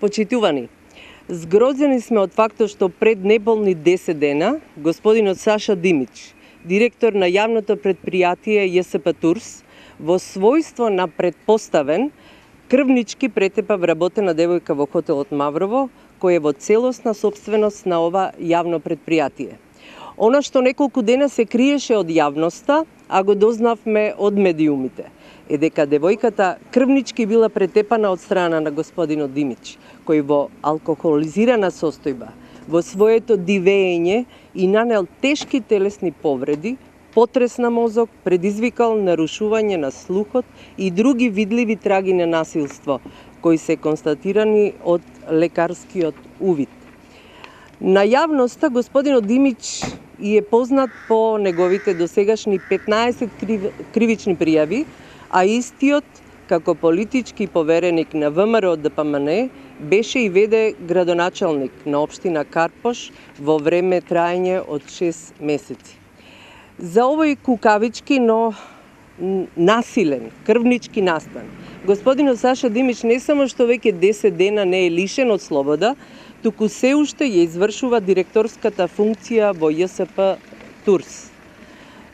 Почитувани, згрозени сме од фактот што пред неполни 10 дена господинот Саша Димич, директор на јавното предпријатие ЈСП Турс, во својство на предпоставен крвнички претепа вработена девојка во хотелот Маврово, кој е во целосна сопственост на ова јавно предпријатие. Она што неколку дена се криеше од јавноста, а го дознавме од медиумите, е дека девојката крвнички била претепана од страна на господинот Димич, кој во алкохолизирана состојба, во своето дивење и нанел тешки телесни повреди, потрес на мозок, предизвикал нарушување на слухот и други видливи траги на насилство, кои се констатирани од лекарскиот увид. На јавноста господинот Димич и е познат по неговите досегашни 15 кривични пријави, а истиот, како политички повереник на ВМРО ДПМН, беше и веде градоначалник на општина Карпош во време траење од 6 месеци. За овој кукавички, но насилен, крвнички настан, господинот Саша Димич не само што веќе 10 дена не е лишен од слобода, туку се уште ја извршува директорската функција во ЈСП Турс.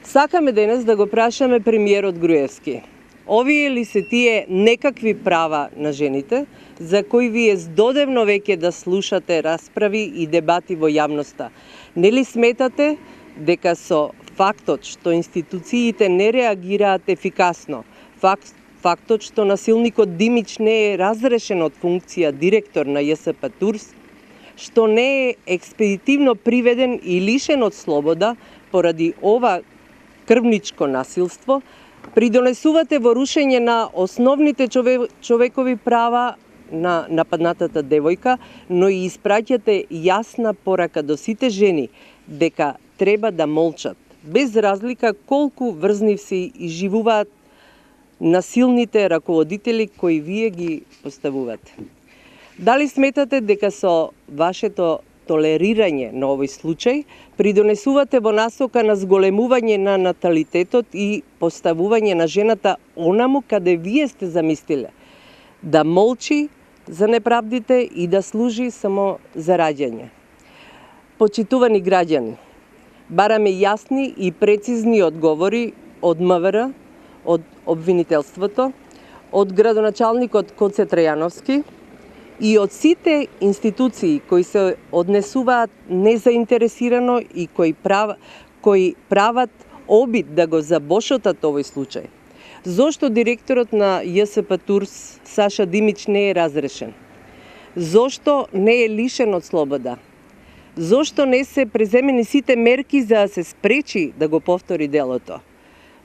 Сакаме денес да го прашаме премиерот Груевски. Овие ли се тие некакви права на жените, за кои вие здодевно веќе да слушате расправи и дебати во јавноста? Нели сметате дека со фактот што институциите не реагираат ефикасно, фактот што насилникот Димич не е разрешен од функција директор на ЈСП Турс, што не е експедитивно приведен и лишен од слобода поради ова крвничко насилство, придонесувате во рушење на основните човекови права на нападнатата девојка, но и испраќате јасна порака до сите жени дека треба да молчат, без разлика колку врзнивси изживуваат насилните раководители кои вие ги поставувате. Дали сметате дека со вашето толерирање на овој случај придонесувате во насока на зголемување на наталитетот и поставување на жената онаму каде вие сте замислиле, да молчи за неправдите и да служи само за раѓање? Почитувани граѓани, бараме јасни и прецизни одговори од МВР, од обвинителството, од градоначалникот Гоце Трајановски и од сите институции кои се однесуваат незаинтересирано и кои прават обид да го забошотат овој случај. Зошто директорот на ЈСП Турс Саша Димич не е разрешен? Зошто не е лишен од слобода? Зошто не се преземени сите мерки за да се спречи да го повтори делото?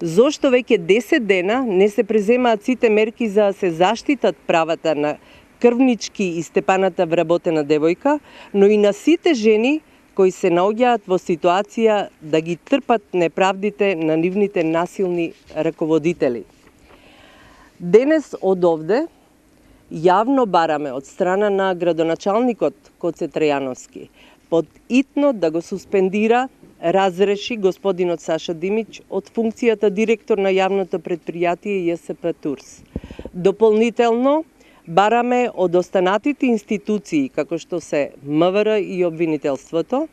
Зошто веќе 10 дена не се преземаат сите мерки за да се заштитат правата на крвнички и степаната вработена девојка, но и на сите жени кои се наоѓаат во ситуација да ги трпат неправдите на нивните насилни раководители? Денес од овде јавно бараме од страна на градоначалникот Гоце Трајановски под итно да го суспендира, разреши господинот Саша Димич од функцијата директор на јавното предпријатие ЈСП Турс. Дополнително, бараме од останатите институции, како што се МВР и обвинителството,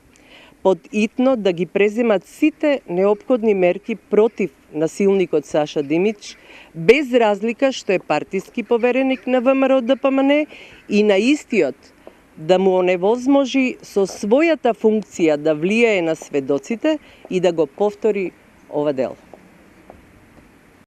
под итно да ги преземат сите неопходни мерки против насилникот Саша Димич, без разлика што е партиски повереник на ВМРО ДПМН и на истиот да му оневозможи со својата функција да влијае на сведоците и да го повтори ова дело.